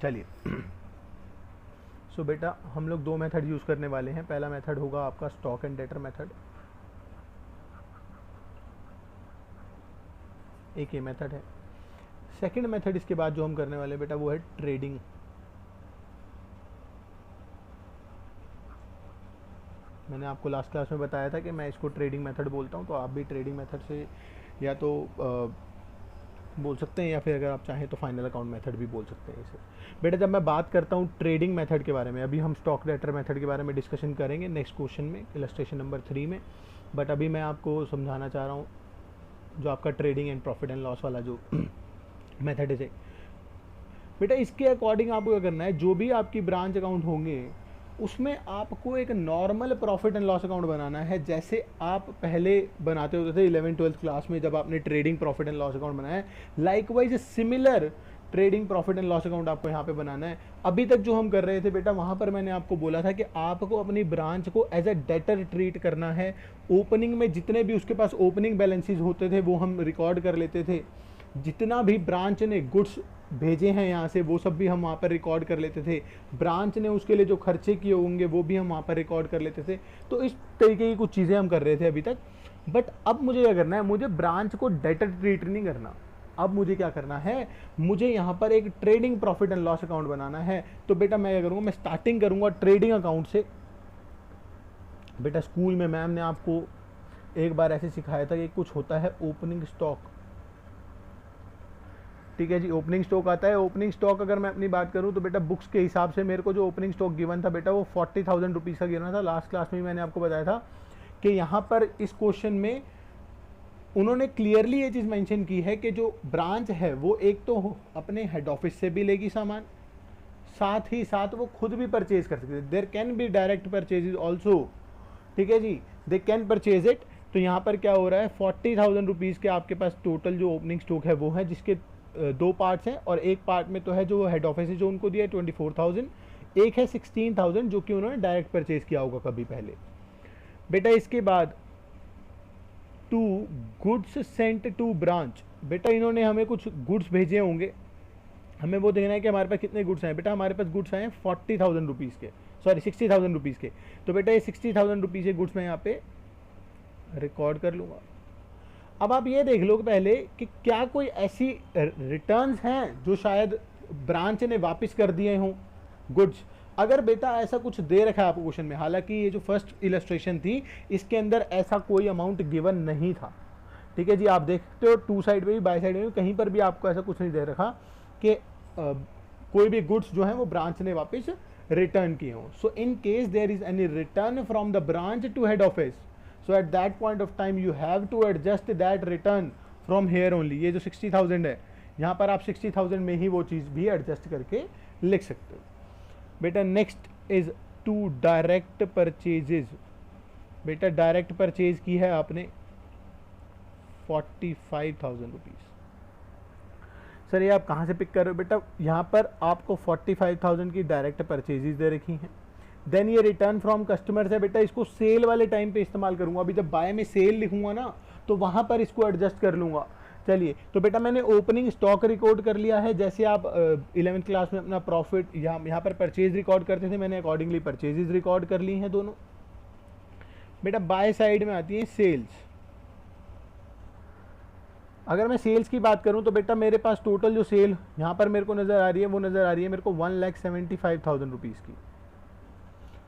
चलिए सो बेटा हम लोग दो मेथड यूज़ करने वाले हैं। पहला मेथड होगा आपका स्टॉक एंड डेटर मेथड, एक ये मेथड है। सेकंड मेथड इसके बाद जो हम करने वाले हैं बेटा वो है ट्रेडिंग। मैंने आपको लास्ट क्लास में बताया था कि मैं इसको ट्रेडिंग मेथड बोलता हूँ, तो आप भी ट्रेडिंग मेथड से या तो बोल सकते हैं, या फिर अगर आप चाहें तो फाइनल अकाउंट मेथड भी बोल सकते हैं इसे। बेटा जब मैं बात करता हूँ ट्रेडिंग मेथड के बारे में, अभी हम स्टॉक डेटर मेथड के बारे में डिस्कशन करेंगे नेक्स्ट क्वेश्चन में, इलस्ट्रेशन नंबर 3 में। बट अभी मैं आपको समझाना चाह रहा हूँ जो आपका trading and profit and loss वाला जो मेथड है। बेटा इसके अकॉर्डिंग आपको क्या करना है, जो भी आपकी ब्रांच अकाउंट होंगे उसमें आपको एक normal profit and loss account बनाना है, जैसे आप पहले बनाते होते थे 11th-12th क्लास में जब आपने trading profit and loss account बनाया है। Likewise similar trading profit and loss account आपको यहाँ पे बनाना है। अभी तक जो हम कर रहे थे बेटा, वहाँ पर मैंने आपको बोला था कि आपको अपनी ब्रांच को एज ए डेटर ट्रीट करना है। ओपनिंग में जितने भी उसके पास ओपनिंग बैलेंसेज होते थे वो हम रिकॉर्ड कर लेते थे, जितना भी ब्रांच ने गुड्स भेजे हैं यहाँ से वो सब भी हम वहाँ पर रिकॉर्ड कर लेते थे, ब्रांच ने उसके लिए जो खर्चे किए होंगे वो भी हम वहाँ पर रिकॉर्ड कर लेते थे। तो इस तरीके की कुछ चीज़ें हम कर रहे थे अभी तक। बट अब मुझे क्या करना है, मुझे ब्रांच को डेटर ट्रीट नहीं करना। अब मुझे क्या करना है, मुझे यहाँ पर एक trading profit and loss account बनाना है। तो बेटा मैं क्या करूँगा, मैं स्टार्टिंग करूँगा ट्रेडिंग अकाउंट से। बेटा स्कूल में मैम ने आपको एक बार ऐसे सिखाया था कि कुछ होता है ओपनिंग स्टॉक, ठीक है जी। ओपनिंग स्टॉक आता है। ओपनिंग स्टॉक अगर मैं अपनी बात करूं तो बेटा बुक्स के हिसाब से मेरे को जो ओपनिंग स्टॉक गिवन था बेटा वो 40,000 रुपीज़ का गिवन था। लास्ट क्लास में मैंने आपको बताया था कि यहाँ पर इस क्वेश्चन में उन्होंने क्लियरली ये चीज़ मेंशन की है कि जो ब्रांच है वो एक तो अपने हेड ऑफिस से भी लेगी सामान, साथ ही साथ वो खुद भी परचेज कर सकते हैं। There can be direct purchase also, ठीक है जी, दे कैन परचेज इट। तो यहाँ पर क्या हो रहा है, 40,000 रुपीज़ के आपके पास टोटल जो ओपनिंग स्टॉक है वो है, जिसके दो पार्ट्स हैं, और एक पार्ट में तो है जो हेड ऑफिस है जो उनको दिया है 24,000, एक है 16,000 जो कि उन्होंने डायरेक्ट परचेज किया होगा कभी पहले। बेटा इसके बाद two goods sent to branch, बेटा इन्होंने हमें कुछ गुड्स भेजे होंगे, हमें वो देखना है कि हमारे पास कितने गुड्स आए। बेटा हमारे पास गुड्स आए हैं 40,000 रुपीज़ के, सॉरी 60,000 रुपीज़ के। तो बेटा ये 60,000 रुपीज़ के गुड्स मैं यहाँ पे रिकॉर्ड कर लूँगा। अब आप ये देख लो पहले कि क्या कोई ऐसी रिटर्न्स हैं जो शायद ब्रांच ने वापस कर दिए हों गुड्स। अगर बेटा ऐसा कुछ दे रखा है आपको क्वेश्चन में, हालांकि ये जो फर्स्ट इलस्ट्रेशन थी इसके अंदर ऐसा कोई अमाउंट गिवन नहीं था, ठीक है जी। आप देखते हो टू साइड में भी बाई साइड में भी कहीं पर भी आपको ऐसा कुछ नहीं दे रखा कि कोई भी गुड्स जो है वो ब्रांच ने वापस रिटर्न किए हों। So in case there is any return from the branch to head office, so at that point of time you have to adjust that return from here only। ये जो 60,000 है यहाँ पर आप 60,000 में ही वो चीज़ भी एडजस्ट करके लिख सकते हो। बेटा next is two direct purchases. बेटा डायरेक्ट परचेज की है आपने 45,000 रुपीज़। सर ये आप कहाँ से पिक कर रहे हो? बेटा यहाँ पर आपको 45,000 की डायरेक्ट परचेजेज दे रखी हैं। देन ये रिटर्न फ्रॉम कस्टमर्स है, बेटा इसको सेल वाले टाइम पे इस्तेमाल करूंगा। अभी जब बाय में सेल लिखूंगा ना तो वहां पर इसको एडजस्ट कर लूंगा। चलिए तो बेटा मैंने ओपनिंग स्टॉक रिकॉर्ड कर लिया है, जैसे आप 11th क्लास में अपना प्रॉफिट यहाँ पर परचेज रिकॉर्ड करते थे, मैंने अकॉर्डिंगली परचेजेज रिकॉर्ड कर ली हैं दोनों। बेटा बाय साइड में आती है सेल्स। अगर मैं सेल्स की बात करूं तो बेटा मेरे पास टोटल जो सेल यहाँ पर मेरे को नज़र आ रही है वो नज़र आ रही है मेरे को 1,75,000 रुपीज़ की,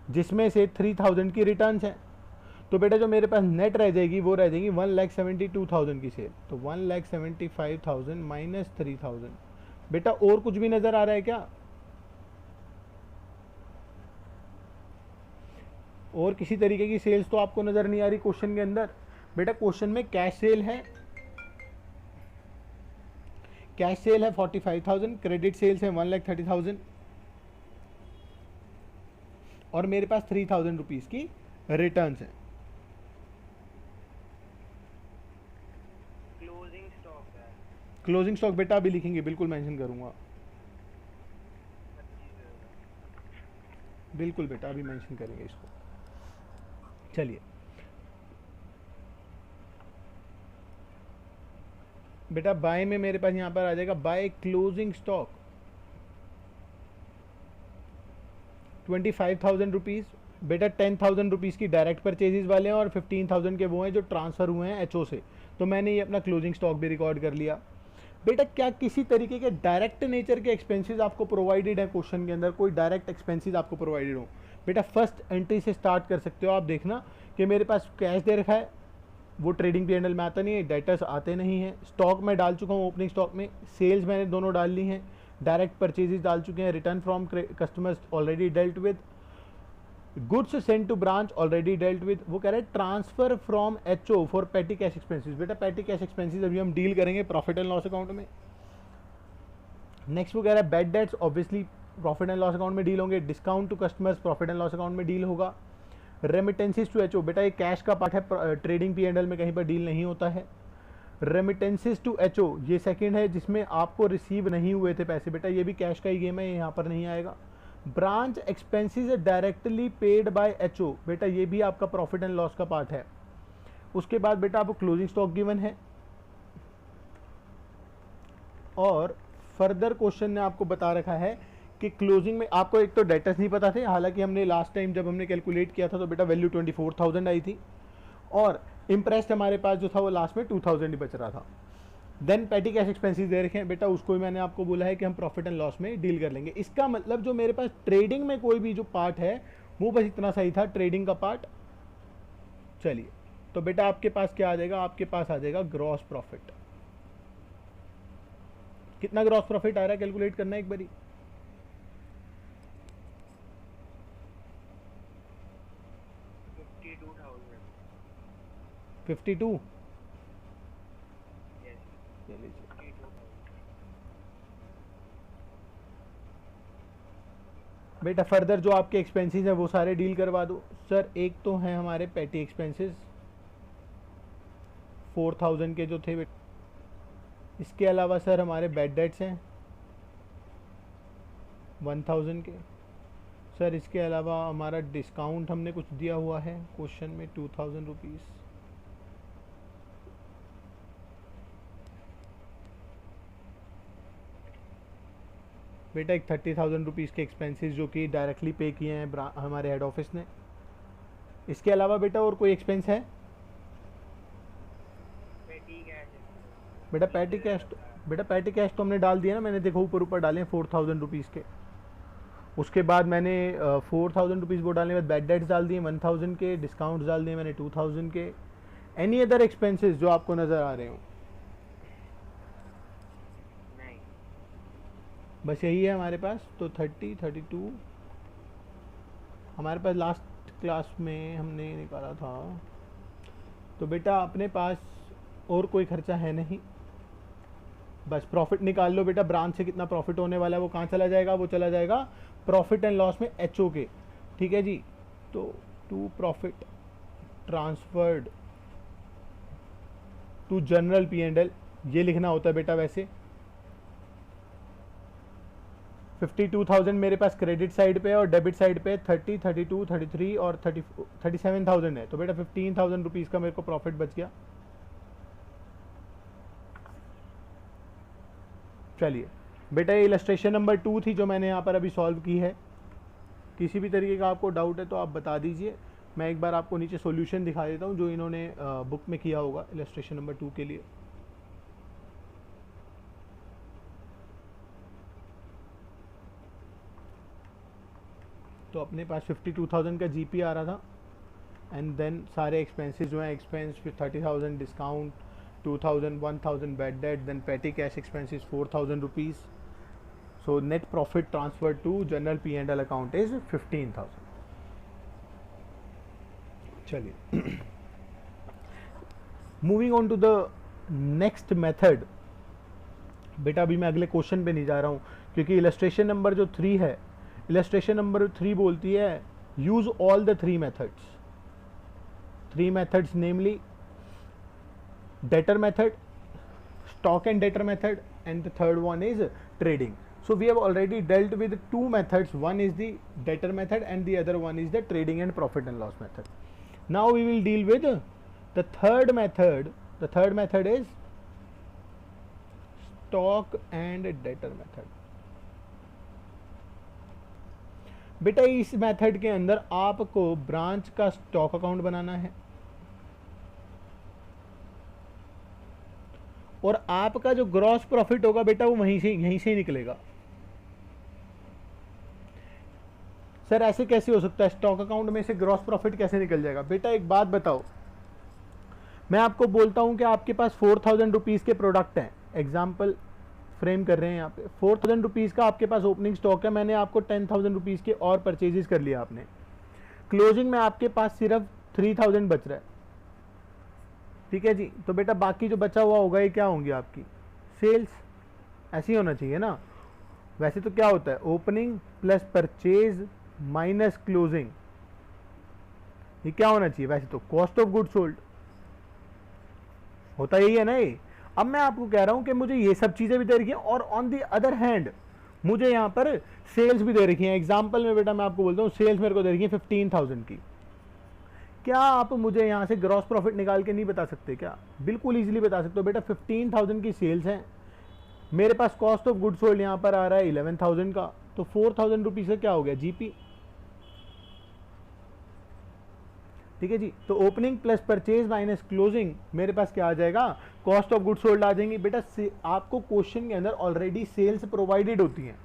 जिसमें से 3,000 की रिटर्न्स हैं। तो बेटा जो मेरे पास नेट रह जाएगी वो रह जाएगी 1,72,000 की सेल। तो 1,75,000 माइनस 3,000। बेटा और कुछ भी नज़र आ रहा है क्या? और किसी तरीके की सेल्स तो आपको नज़र नहीं आ रही क्वेश्चन के अंदर? बेटा क्वेश्चन में कैश सेल है, कैश सेल है 45,000, क्रेडिट सेल्स है 1,30,000 और मेरे पास 3,000 रुपीज़ की रिटर्न्स हैं। क्लोजिंग स्टॉक है क्लोजिंग स्टॉक बेटा अभी लिखेंगे, बिल्कुल मेंशन करूंगा, 25,000। बिल्कुल बेटा अभी मेंशन करेंगे इसको। चलिए बेटा बाय में मेरे पास यहाँ पर आ जाएगा बाय क्लोजिंग स्टॉक। 25,000 रुपीज़। बेटा 10,000 रुपीज़ की डायरेक्ट परचेजेस वाले हैं और 15,000 के वो हैं जो ट्रांसफ़र हुए हैं एचओ से। तो मैंने ये अपना क्लोजिंग स्टॉक भी रिकॉर्ड कर लिया। बेटा क्या किसी तरीके के डायरेक्ट नेचर के एक्सपेंसेस आपको प्रोवाइडेड है क्वेश्चन के अंदर, कोई डायरेक्ट एक्सपेंसेस आपको प्रोवाइडेड हो? बेटा फर्स्ट एंट्री से स्टार्ट कर सकते हो आप। देखना कि मेरे पास कैश दे रखा है, वो ट्रेडिंग पीएनएल में आता नहीं है, डेटर्स आते नहीं हैं, स्टॉक मैं डाल चुका हूँ ओपनिंग स्टॉक में, सेल्स मैंने दोनों डाल ली हैं, डायरेक्ट परचेजेस डाल चुके हैं, return from customers already dealt with, goods send to branch already dealt with. वो कह रहे हैं transfer from HO for petty cash expenses. बेटा पेटी कैश एक्सपेंसेस अभी हम डील करेंगे प्रॉफिट एंड लॉस अकाउंट में। नेक्स्ट वो कह रहा है bad debts obviously profit and loss account में डील होंगे, discount to customers profit and loss account में डील होगा, रेमिटेंसेस टू एचओ, बेटा ये कैश का पार्ट है, ट्रेडिंग पीएनएल में कहीं पर डील नहीं होता है। रेमिटेंसेस टू एचओ ये सेकंड है जिसमें आपको रिसीव नहीं हुए थे पैसे, बेटा ये भी कैश का ही गेम है, यहाँ पर नहीं आएगा। Branch expenses directly paid by HO, बेटा ये भी आपका प्रॉफिट एंड लॉस का पार्ट है। उसके बाद बेटा आपको क्लोजिंग स्टॉक गिवन है और फर्दर क्वेश्चन ने आपको बता रखा है कि क्लोजिंग में आपको एक तो डेटर्स नहीं पता थे, हालांकि हमने लास्ट टाइम जब हमने कैलकुलेट किया था तो बेटा वैल्यू 24,000 आई थी और इंप्रेस्ड हमारे पास जो था वो लास्ट में 2,000 ही बच रहा था। देन पेटी कैश एक्सपेंसेस दे रखे हैं, बेटा उसको भी मैंने आपको बोला है कि हम प्रॉफिट एंड लॉस में डील कर लेंगे। इसका मतलब जो मेरे पास ट्रेडिंग में कोई भी जो पार्ट है वो बस इतना सही था, ट्रेडिंग का पार्ट। चलिए तो बेटा आपके पास क्या आ जाएगा, आपके पास आ जाएगा ग्रॉस प्रॉफिट। कितना ग्रॉस प्रॉफिट आ रहा है कैलकुलेट करना है एक बारी। 52 बेटा फर्दर जो आपके एक्सपेंसेस हैं वो सारे डील करवा दो। सर एक तो हैं हमारे पेटी एक्सपेंसेस 4,000 के जो थे बेटा, इसके अलावा सर हमारे बैड डेट्स हैं 1,000 के। सर इसके अलावा हमारा डिस्काउंट हमने कुछ दिया हुआ है क्वेश्चन में 2,000 रुपीज़। बेटा एक 30,000 रुपीज़ के एक्सपेंसेस जो कि डायरेक्टली पे किए हैं हमारे हेड ऑफिस ने। इसके अलावा बेटा और कोई एक्सपेंस है? बेटा पैटी कैश तो हमने डाल दिया ना, मैंने देखो ऊपर ऊपर डाले हैं 4,000 रुपीज़ के। उसके बाद मैंने 4,000 रुपीज़ वो डालने के बाद बैड डेट्स डाल दिए 1,000 के, डिस्काउंट्स डाल दिए मैंने 2,000 के। एनी अदर एक्सपेंसेस जो आपको नज़र आ रहे हो? बस यही है हमारे पास। तो 30, 32 हमारे पास लास्ट क्लास में हमने निकाला था। तो बेटा अपने पास और कोई खर्चा है नहीं, बस प्रॉफिट निकाल लो बेटा। ब्रांच से कितना प्रॉफिट होने वाला है वो कहाँ चला जाएगा, वो चला जाएगा प्रॉफिट एंड लॉस में एचओ के। ठीक है जी। तो to profit transferred to general P and L ये लिखना होता है बेटा। वैसे 52,000 मेरे पास क्रेडिट साइड पे है और डेबिट साइड पे 30, 32, 33 और 37,000 है। तो बेटा 15,000 रुपीज़ का मेरे को प्रॉफिट बच गया। चलिए बेटा ये इलस्ट्रेशन नंबर 2 थी जो मैंने यहाँ पर अभी सॉल्व की है। किसी भी तरीके का आपको डाउट है तो आप बता दीजिए, मैं एक बार आपको नीचे सॉल्यूशन दिखा देता हूँ जो इन्होंने बुक में किया होगा इलस्ट्रेशन नंबर 2 के लिए। तो अपने पास 52,000 का जीपी आ रहा था एंड देन सारे एक्सपेंसेस जो हैं, एक्सपेंस फिर 30,000 discount, 2,000, 1,000 bad debt, then petty cash expenses 4,000 rupees. So net profit transfer to general P and L account is 15,000। चलिए moving on to the next method. बेटा अभी मैं अगले क्वेश्चन पे नहीं जा रहा हूँ क्योंकि इलस्ट्रेशन नंबर जो 3 है, इलस्ट्रेशन नंबर 3 बोलती है use all the 3 methods. 3 methods namely debtor method, stock and debtor method, and the third one is trading. So we have already dealt with 2 methods. One is the debtor method and the other one is the trading and profit and loss method. Now we will deal with the third method. The third method is stock and debtor method. बेटा इस method के अंदर आपको branch का stock account बनाना है और आपका जो ग्रॉस प्रॉफिट होगा बेटा वो यहीं से ही निकलेगा। सर ऐसे कैसे हो सकता है, स्टॉक अकाउंट में से ग्रॉस प्रॉफिट कैसे निकल जाएगा? बेटा एक बात बताओ, मैं आपको बोलता हूं कि आपके पास 4000 रुपीज़ के प्रोडक्ट हैं, एग्जाम्पल फ्रेम कर रहे हैं यहाँ पे, 4000 रुपीज़ का आपके पास ओपनिंग स्टॉक है, मैंने आपको 10,000 रुपीज़ के और परचेजेस कर लिया आपने, क्लोजिंग में आपके पास सिर्फ 3000 बच रहा है, ठीक है जी। तो बेटा बाकी जो बचा हुआ होगा ये क्या होंगी आपकी सेल्स, ऐसे ही होना चाहिए ना। वैसे तो क्या होता है, opening plus purchase minus closing, ये क्या होना चाहिए वैसे तो, कॉस्ट ऑफ गुड सोल्ड होता यही है ना ये। अब मैं आपको कह रहा हूं कि मुझे ये सब चीजें भी दे रखी हैं और ऑन दी अदर हैंड मुझे यहां पर सेल्स भी दे रखी हैं। एग्जांपल में बेटा मैं आपको बोलता हूं सेल्स मेरे को दे रखी है 15,000 की, क्या आप मुझे यहां से ग्रॉस प्रॉफिट निकाल के नहीं बता सकते क्या? बिल्कुल इजीली बता सकते हो बेटा, 15,000 की सेल्स है, मेरे पास कॉस्ट ऑफ गुड सोल्ड यहां पर आ रहा है 11,000 का, तो 4,000 रुपीज का क्या हो गया जीपी, ठीक है जी। तो opening plus purchase minus closing मेरे पास क्या आ जाएगा, कॉस्ट ऑफ गुड सोल्ड आ जाएंगी। बेटा आपको क्वेश्चन के अंदर ऑलरेडी सेल्स प्रोवाइडेड होती हैं,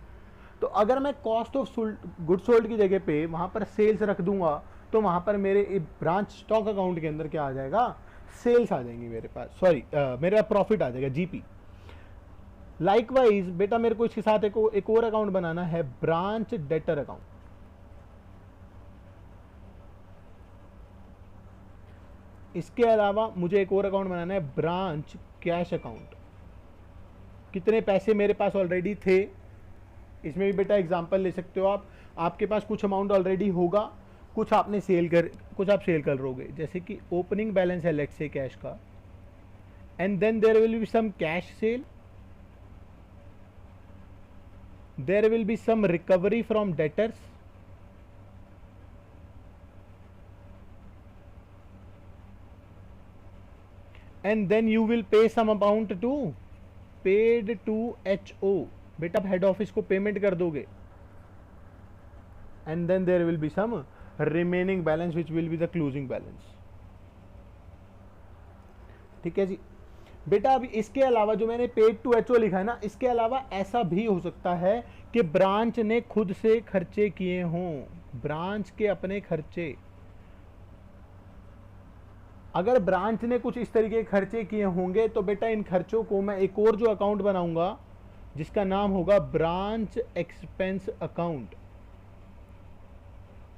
तो अगर मैं कॉस्ट ऑफ गुड सोल्ड की जगह पे वहां पर सेल्स रख दूंगा तो वहां पर मेरे ब्रांच स्टॉक अकाउंट के अंदर क्या आ जाएगा, सेल्स आ जाएंगी मेरे पास, सॉरी मेरे पास प्रॉफिट आ जाएगा जीपी। लाइकवाइज बेटा मेरे को इसके साथ एक और अकाउंट बनाना है, ब्रांच डेटर अकाउंट। इसके अलावा मुझे एक और अकाउंट बनाना है, ब्रांच कैश अकाउंट। कितने पैसे मेरे पास ऑलरेडी थे, इसमें भी बेटा एग्जांपल ले सकते हो आप, आपके पास कुछ अमाउंट ऑलरेडी होगा, कुछ आप सेल कर रहोगे, जैसे कि ओपनिंग बैलेंस है लेट्स से कैश का, and then there will be some cash sale, there will be some recovery from debtors, and then you will pay some amount to paid to HO, बेटा आप head office को payment कर दोगे, and then there will be some remaining balance which will be the closing balance, ठीक है जी। बेटा अब इसके अलावा जो मैंने पेड टू HO लिखा है ना, इसके अलावा ऐसा भी हो सकता है कि ब्रांच ने खुद से खर्चे किए हों, ब्रांच के अपने खर्चे, अगर ब्रांच ने कुछ इस तरीके के खर्चे किए होंगे तो बेटा इन खर्चों को मैं एक और जो अकाउंट बनाऊंगा जिसका नाम होगा ब्रांच एक्सपेंस अकाउंट,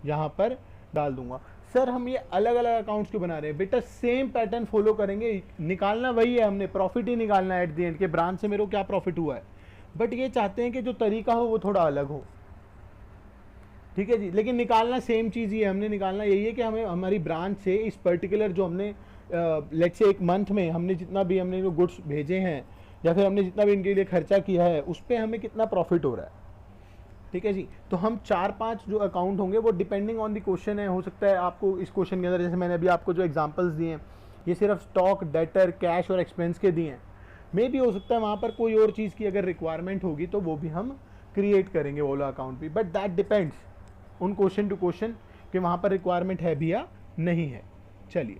यहां पर डाल दूंगा। सर हम ये अलग अलग अकाउंट्स क्यों बना रहे हैं? बेटा सेम पैटर्न फॉलो करेंगे, निकालना वही है, हमने प्रॉफिट ही निकालना है एट द एंड के ब्रांच से मेरे को क्या प्रॉफिट हुआ है, बट ये चाहते हैं कि जो तरीका हो वो थोड़ा अलग हो, ठीक है जी। लेकिन निकालना सेम चीज़ ही है, हमने निकालना यही है कि हमें हमारी ब्रांच से इस पर्टिकुलर जो हमने लेट्स से एक मंथ में हमने जितना भी हमने गुड्स भेजे हैं या फिर हमने जितना भी इनके लिए खर्चा किया है उस पर हमें कितना प्रॉफिट हो रहा है, ठीक है जी। तो हम 4-5 जो अकाउंट होंगे वो डिपेंडिंग ऑन द क्वेश्चन है, हो सकता है आपको इस क्वेश्चन के अंदर जैसे मैंने अभी आपको जो एग्जांपल्स दिए हैं ये सिर्फ स्टॉक, डेटर, कैश और एक्सपेंस के दिए हैं, मे भी हो सकता है वहाँ पर कोई और चीज़ की अगर रिक्वायरमेंट होगी तो वो भी हम क्रिएट करेंगे वो वाला अकाउंट भी, बट दैट डिपेंड्स उन क्वेश्चन टू क्वेश्चन कि वहाँ पर रिक्वायरमेंट है भी या नहीं है। चलिए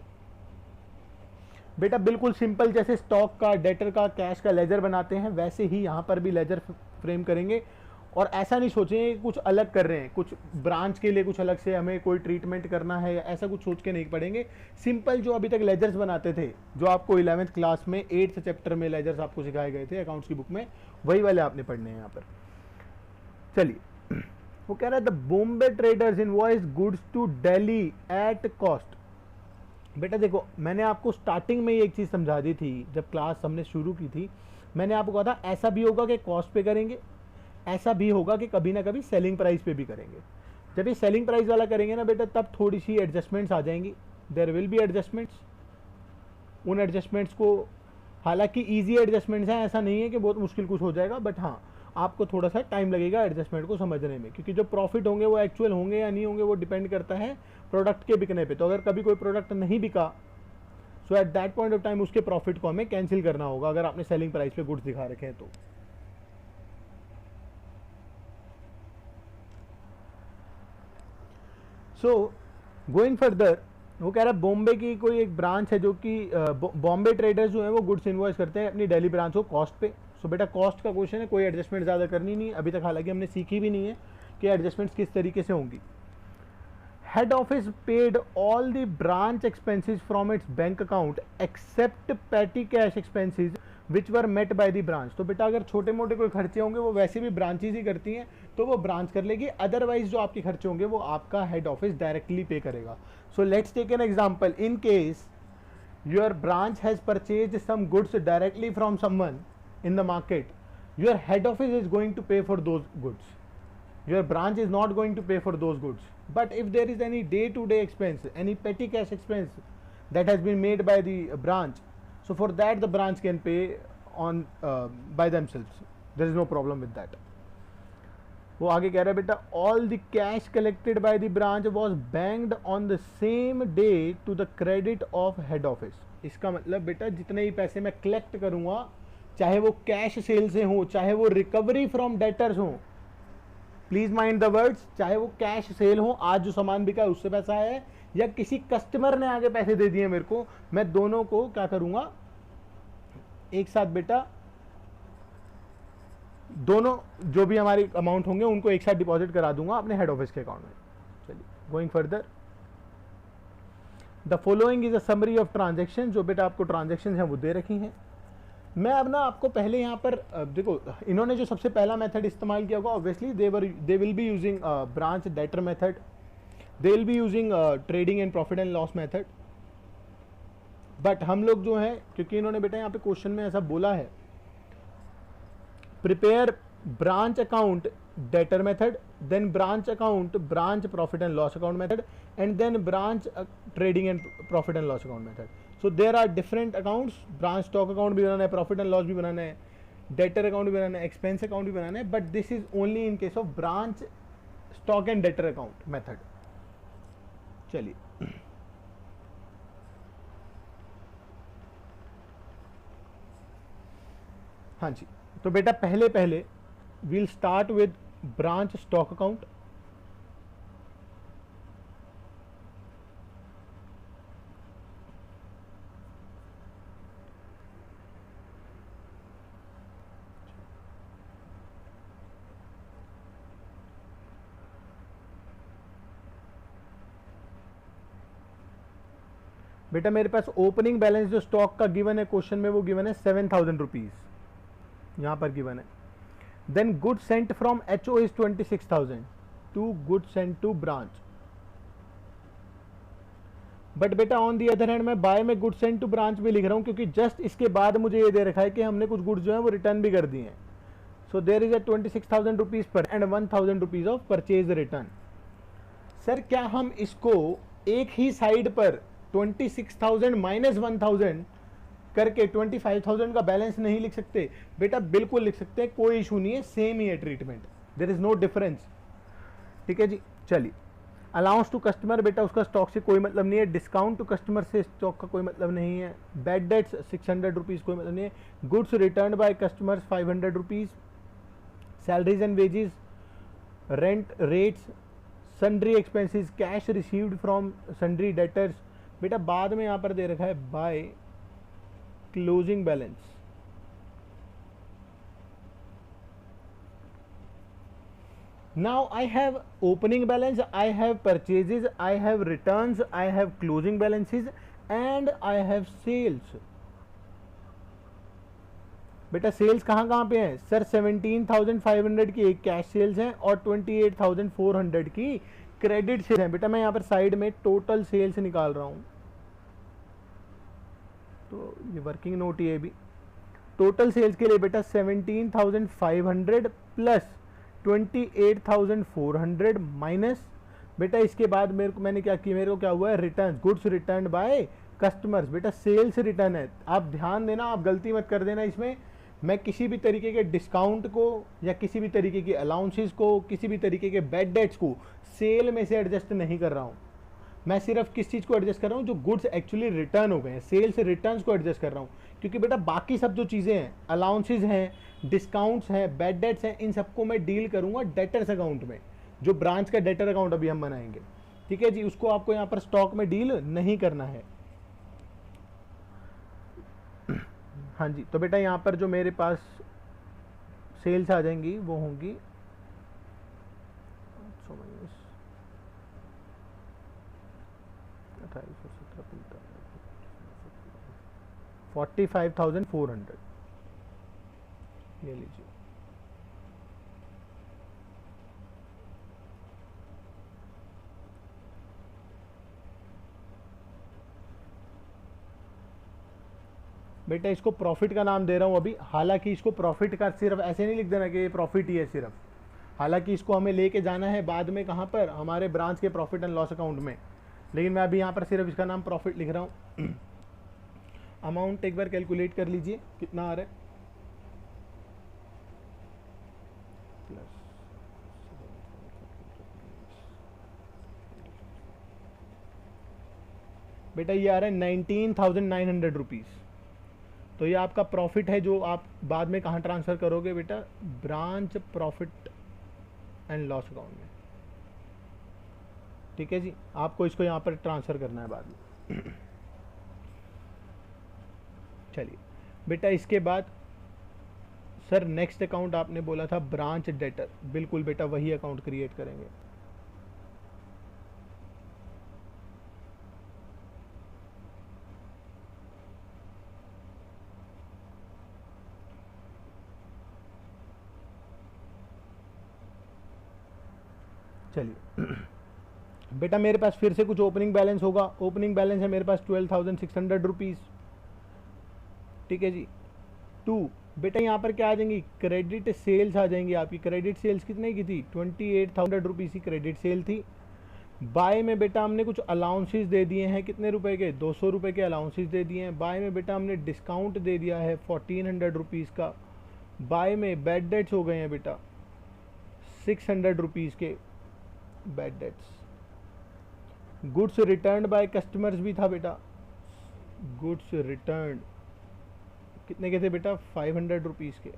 बेटा बिल्कुल सिंपल, जैसे स्टॉक का, डेटर का, कैश का लेजर बनाते हैं वैसे ही यहाँ पर भी लेजर फ्रेम करेंगे, और ऐसा नहीं सोचेंगे कि कुछ अलग कर रहे हैं, कुछ ब्रांच के लिए कुछ अलग से हमें कोई ट्रीटमेंट करना है, ऐसा कुछ सोच के नहीं पढ़ेंगे। सिंपल जो अभी तक लेजर्स बनाते थे, जो आपको 11th क्लास में 8th चैप्टर में लेजर्स आपको सिखाए गए थे अकाउंट्स की बुक में, वही वाले आपने पढ़ने हैं यहाँ पर। चलिए वो कह रहा है the Bombay traders invoice goods to Delhi at cost. बेटा देखो मैंने आपको स्टार्टिंग में ही एक चीज़ समझा दी थी जब क्लास हमने शुरू की थी, मैंने आपको कहा था ऐसा भी होगा कि कॉस्ट पे करेंगे, ऐसा भी होगा कि कभी ना कभी सेलिंग प्राइस पे भी करेंगे। जब ये सेलिंग प्राइस वाला करेंगे ना बेटा तब थोड़ी सी एडजस्टमेंट्स आ जाएंगी, देयर विल बी एडजस्टमेंट्स। उन एडजस्टमेंट्स को हालांकि ईजी एडजस्टमेंट्स हैं, ऐसा नहीं है कि बहुत मुश्किल कुछ हो जाएगा, बट हाँ आपको थोड़ा सा टाइम लगेगा एडजस्टमेंट को समझने में, क्योंकि जो प्रॉफिट होंगे वो एक्चुअल होंगे या नहीं होंगे वो डिपेंड करता है प्रोडक्ट के बिकने पे। तो अगर कभी कोई प्रोडक्ट नहीं बिका so at that point of time उसके प्रॉफिट को हमें कैंसिल करना होगा अगर आपने सेलिंग प्राइस पे गुड्स दिखा रखे हैं तो। सो गोइंग फर्दर, वो कह रहा है बॉम्बे की कोई एक ब्रांच है जो कि बॉम्बे ट्रेडर्स जो है वो गुड्स इन्वॉइस करते हैं अपनी दिल्ली ब्रांच को कॉस्ट पे। सो बेटा कॉस्ट का क्वेश्चन है, कोई एडजस्टमेंट ज़्यादा करनी नहीं अभी तक, हालांकि हमने सीखी भी नहीं है कि एडजस्टमेंट्स किस तरीके से होंगी। Head office paid all the branch expenses from its bank account except petty cash expenses which were met by the branch. तो बेटा अगर छोटे मोटे कोई खर्चे होंगे वो वैसे भी ब्रांचेज ही करती हैं तो वो ब्रांच कर लेगी, अदरवाइज जो आपके खर्चे होंगे वो आपका हेड ऑफिस डायरेक्टली पे करेगा। So let's take an example, in case your branch has purchased some goods directly from someone in the market, your head office is going to pay for those goods, your branch is not going to pay for those goods. But if there is any day to day expense, any petty cash expense that has been made by the branch, so for that the branch can pay on by themselves, there is no problem with that. वो आगे कह रहा है बेटा all the cash collected by the branch was banked on the same day to the credit of head office. इसका मतलब बेटा जितने ही पैसे मैं कलेक्ट करूंगा, चाहे वो कैश सेल से हो, चाहे वो रिकवरी फ्रॉम डेटर्स हो, प्लीज माइंड द वर्ड्स, चाहे वो कैश सेल हो, आज जो सामान बिका है उससे पैसा है, या किसी कस्टमर ने आगे पैसे दे दिए मेरे को, मैं दोनों को क्या करूंगा एक साथ बेटा, दोनों जो भी हमारी अमाउंट होंगे उनको एक साथ डिपॉजिट करा दूंगा अपने हेड ऑफिस के अकाउंट में। चलिए going further, the following is a summary of transaction. जो बेटा आपको ट्रांजेक्शन है वो दे रखी हैं। मैं अब ना आपको पहले यहाँ पर देखो, इन्होंने जो सबसे पहला मेथड इस्तेमाल किया होगा, obviously they will be using branch debtor method, they will be using trading and profit and loss method. But हम लोग जो है, क्योंकि इन्होंने बेटा यहाँ पे क्वेश्चन में ऐसा बोला है, prepare branch account debtor method, then branch account branch profit and loss account method, and then branch trading and profit and loss account method. So there are different accounts, branch stock account भी बनाना है, profit and loss भी बनाना है, debtor account भी बनाना है, expense account भी बनाना है, but this is only in case of branch stock and debtor account method. चलिए हाँ जी, तो बेटा पहले we'll start with branch stock account. बेटा मेरे पास ओपनिंग बैलेंस जो स्टॉक का गिवन है क्वेश्चन में, वो गिवन है 7,000 रुपीज, यहां पर गिवन है। Then good sent from HO is 26,000 to good sent to branch. But बेटा ऑन दी अदर हैंड मैं बाय में गुड सेंट टू ब्रांच भी लिख रहा हूं, क्योंकि जस्ट इसके बाद मुझे ये दे रखा है कि हमने कुछ गुड्स जो है वो रिटर्न भी कर दिए हैं। So there is a 26,000 rupees पर and 1,000 rupees of purchase return. Sir क्या हम इसको एक ही साइड पर 26,000 माइनस 1,000 करके 25,000 का बैलेंस नहीं लिख सकते? बेटा बिल्कुल लिख सकते हैं, कोई इशू नहीं है, सेम ही है treatment, there is no difference. ठीक है जी, चलिए अलाउंस टू कस्टमर, बेटा उसका स्टॉक से कोई मतलब नहीं है, डिस्काउंट टू कस्टमर से स्टॉक का कोई मतलब नहीं है, बैड डेट्स 600 रुपीज़ कोई मतलब नहीं है, goods return by customers 500 rupees, salaries and wages, rent rates, sundry expenses, cash received from sundry debtors. बेटा बाद में यहाँ पर दे रखा है by closing balance. Now I have opening balance, I have purchases, I have returns, I have closing balances and I have sales. बेटा sales कहाँ कहाँ पे हैं सर? 17,500 की एक कैश सेल्स हैं और 28,400 की क्रेडिट सेल्स हैं। बेटा मैं यहाँ पर साइड में टोटल सेल्स निकाल रहा हूँ, तो ये वर्किंग नोट ये भी टोटल सेल्स के लिए बेटा 17,500 प्लस 28,400 माइनस, बेटा इसके बाद मैंने क्या किया, मेरे को क्या हुआ है, return, goods return by customers. बेटा सेल्स रिटर्न है, आप ध्यान देना, आप गलती मत कर देना इसमें। मैं किसी भी तरीके के डिस्काउंट को या किसी भी तरीके की अलाउंसेस को, किसी भी तरीके के बैड डेट्स को सेल में से एडजस्ट नहीं कर रहा हूँ। मैं सिर्फ किस चीज़ को एडजस्ट कर रहा हूँ, जो गुड्स एक्चुअली रिटर्न हो गए हैं, सेल्स रिटर्न्स को एडजस्ट कर रहा हूँ। क्योंकि बेटा बाकी सब जो चीज़ें हैं, अलाउंसेस हैं, डिस्काउंट्स हैं, बैड डेट्स हैं, इन सबको मैं डील करूँगा डेटर्स अकाउंट में, जो ब्रांच का डेटर अकाउंट अभी हम बनाएंगे। ठीक है जी, उसको आपको यहाँ पर स्टॉक में डील नहीं करना है। हाँ जी, तो बेटा यहाँ पर जो मेरे पास सेल्स आ जाएंगी वो होंगी 45,400, ये लीजिए। बेटा इसको प्रॉफिट का नाम दे रहा हूँ अभी, हालांकि इसको प्रॉफिट का सिर्फ ऐसे नहीं लिख देना कि ये प्रॉफिट ही है सिर्फ, हालांकि इसको हमें लेके जाना है बाद में कहाँ पर, हमारे ब्रांच के प्रॉफिट एंड लॉस अकाउंट में, लेकिन मैं अभी यहाँ पर सिर्फ इसका नाम प्रॉफिट लिख रहा हूँ। अमाउंट एक बार कैलकुलेट कर लीजिए कितना आ रहा है, बेटा ये आ रहा है 19,900 रुपीज़। तो ये आपका प्रॉफिट है जो आप बाद में कहाँ ट्रांसफ़र करोगे बेटा, branch profit and loss account में। ठीक है जी, आपको इसको यहाँ पर ट्रांसफ़र करना है बाद में। चलिए बेटा, इसके बाद सर नेक्स्ट अकाउंट आपने बोला था ब्रांच डेटर, बिल्कुल बेटा वही अकाउंट क्रिएट करेंगे। चलिए बेटा, मेरे पास फिर से कुछ ओपनिंग बैलेंस होगा। ओपनिंग बैलेंस है मेरे पास 12,600 रुपीज़। ठीक है जी। 2 बेटा यहाँ पर क्या आ जाएंगी, क्रेडिट सेल्स आ जाएंगी आपकी। क्रेडिट सेल्स कितने की थी, 28,000 रुपीज़ की क्रेडिट सेल थी। बाय में बेटा हमने कुछ अलाउंसेस दे दिए हैं, कितने रुपए के, 200 रुपये के अलाउंसेस दे दिए हैं। बाय में बेटा हमने डिस्काउंट दे दिया है 1400 रुपीज़ का। बाय में बैड डेट्स हो गए हैं बेटा 600 रुपीज़ के bad debts. Goods return by customers भी था बेटा, गुड्स रिटर्न कितने के थे बेटा, 500 रुपीज़ के।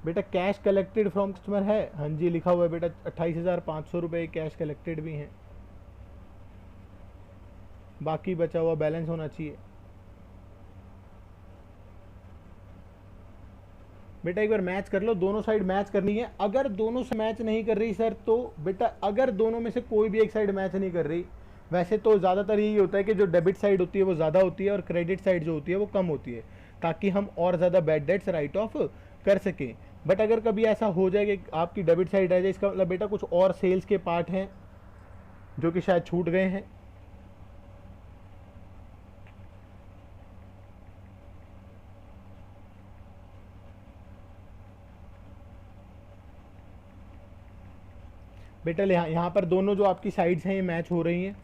बेटा कैश कलेक्टेड फ्रॉम कस्टमर है, हाँ जी लिखा हुआ है बेटा, 28,500 रुपये कैश कलेक्टेड भी हैं। बाकी बचा हुआ बैलेंस होना चाहिए। बेटा एक बार मैच कर लो, दोनों साइड मैच करनी है। अगर दोनों से मैच नहीं कर रही सर, तो बेटा अगर दोनों में से कोई भी एक साइड मैच नहीं कर रही, वैसे तो ज़्यादातर यही होता है कि जो डेबिट साइड होती है वो ज़्यादा होती है और क्रेडिट साइड जो होती है वो कम होती है, ताकि हम और ज़्यादा बैड डेट्स राइट ऑफ कर सकें। बट अगर कभी ऐसा हो जाए कि आपकी डेबिट साइड आ जाए, इसका मतलब बेटा कुछ और सेल्स के पार्ट हैं जो कि शायद छूट गए हैं। बेटा यहाँ पर दोनों जो आपकी साइड्स हैं ये मैच हो रही हैं,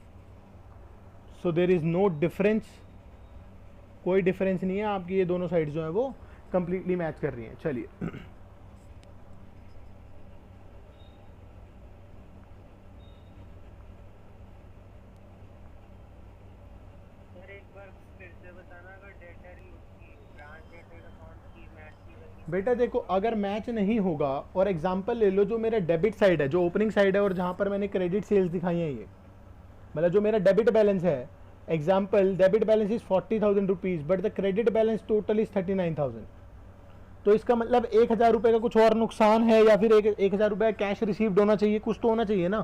so there is no difference, कोई डिफरेंस नहीं है, आपकी ये दोनों साइड्स जो हैं वो कंप्लीटली मैच कर रही हैं। चलिए सर एक बार फिर से बताना, अगर डेटर की ब्रांच डेटर अकाउंट की मैच की वही। बेटा देखो, अगर मैच नहीं होगा, और एग्जांपल ले लो, जो मेरा डेबिट साइड है, जो ओपनिंग साइड है और जहाँ पर मैंने क्रेडिट सेल्स दिखाई हैं, ये मतलब जो मेरा डेबिट बैलेंस है, example debit balance is 40,000 rupees but the credit balance total is 39,000। तो इसका मतलब 1,000 रुपये का कुछ और नुकसान है, या फिर 1,000 रुपये कैश रिसीव्ड होना चाहिए, कुछ तो होना चाहिए ना।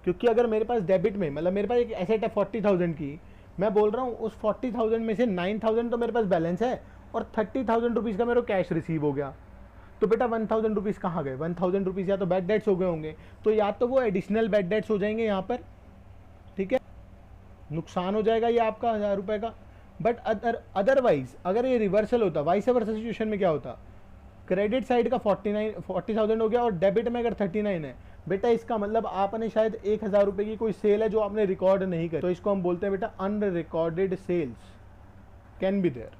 क्योंकि अगर मेरे पास डेबिट में, मतलब मेरे पास एक एसेट है 40,000 की, मैं बोल रहा हूँ उस 40,000 में से 9,000 तो मेरे पास बैलेंस है और 30,000 रुपीज़ का मेरे को कैश रिसीव हो गया, तो बेटा 1,000 रुपीज़ कहाँ गए, 1,000 रुपीज़ या तो बैड डेट्स हो गए होंगे, तो या तो वो एडिशनल बैड डेट्स हो जाएंगे यहाँ पर, ठीक है, नुकसान हो जाएगा ये आपका 1,000 रुपये का। बट अदरवाइज अगर ये रिवर्सल होता, वाइस वर्सा सिचुएशन में क्या होता, क्रेडिट साइड का 40,000 हो गया और डेबिट में अगर 39 है, बेटा इसका मतलब आपने शायद 1,000 रुपये की कोई सेल है जो आपने रिकॉर्ड नहीं करी, तो इसको हम बोलते हैं बेटा unrecorded sales can be there.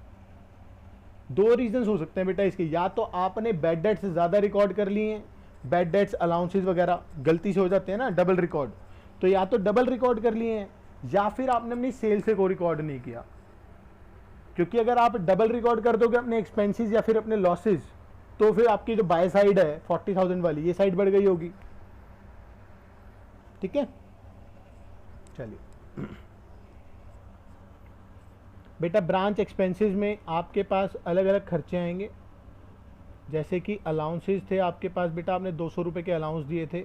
2 reasons हो सकते हैं बेटा इसके, या तो आपने बैड डेट्स ज़्यादा रिकॉर्ड कर लिए हैं, बैड डेट्स अलाउंसेस वगैरह गलती से हो जाते हैं ना डबल रिकॉर्ड, तो या तो डबल रिकॉर्ड कर लिए हैं, या फिर आपने अपनी सेल से कोई रिकॉर्ड नहीं किया। क्योंकि अगर आप डबल रिकॉर्ड कर दोगे अपने एक्सपेंसेस या फिर अपने लॉसेस, तो फिर आपकी जो बाय साइड है 40,000 वाली, ये साइड बढ़ गई होगी। ठीक है, चलिए बेटा ब्रांच एक्सपेंसेस में आपके पास अलग अलग खर्चे आएंगे, जैसे कि अलाउंसेस थे आपके पास बेटा, आपने 200 रुपये के अलाउंस दिए थे,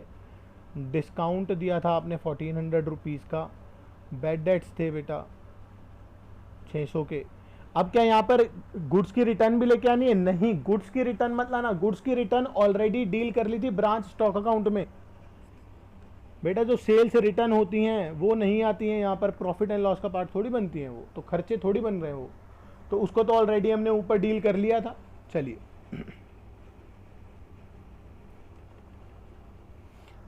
डिस्काउंट दिया था आपने 1400 रुपीज़ का, बैड डेट्स थे बेटा 600 के। अब क्या यहाँ पर गुड्स की रिटर्न भी लेके आनी है? नहीं, गुड्स की रिटर्न मत लाना, गुड्स की रिटर्न ऑलरेडी डील कर ली थी ब्रांच स्टॉक अकाउंट में बेटा। जो सेल्स रिटर्न होती हैं वो नहीं आती हैं यहाँ पर, प्रॉफिट एंड लॉस का पार्ट थोड़ी बनती हैं वो, तो खर्चे थोड़ी बन रहे हैं वो, तो उसको तो ऑलरेडी हमने ऊपर डील कर लिया था। चलिए